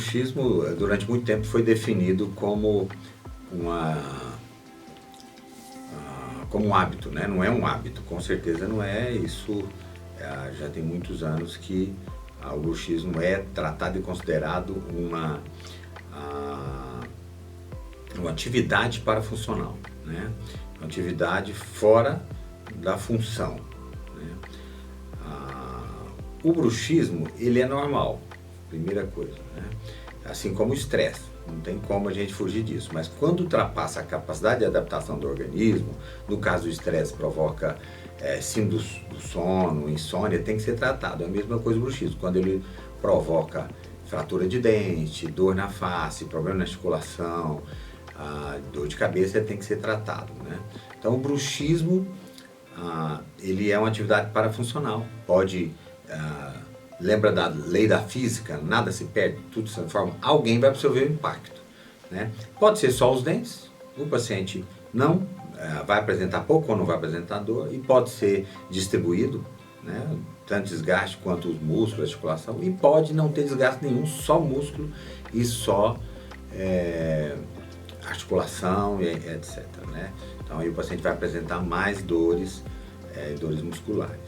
bruxismo, durante muito tempo, foi definido como como um hábito, né? Não é um hábito, com certeza não é. Isso já tem muitos anos que o bruxismo é tratado e considerado uma atividade parafuncional, né? Uma atividade fora da função, né? O bruxismo, ele é normal, primeira coisa, né? Assim como o estresse, não tem como a gente fugir disso, mas quando ultrapassa a capacidade de adaptação do organismo, no caso do estresse provoca síndrome do sono, insônia, tem que ser tratado. É a mesma coisa o bruxismo, quando ele provoca fratura de dente, dor na face, problema na articulação, dor de cabeça, tem que ser tratado, né? Então o bruxismo, ele é uma atividade parafuncional, pode... lembra da lei da física, nada se perde, tudo se transforma, alguém vai absorver o impacto, né? Pode ser só os dentes, o paciente não vai apresentar pouco ou não vai apresentar dor, e pode ser distribuído, né? Tanto desgaste quanto os músculos, a articulação, e pode não ter desgaste nenhum, só músculo e só articulação, etc, né? Então aí o paciente vai apresentar mais dores, dores musculares.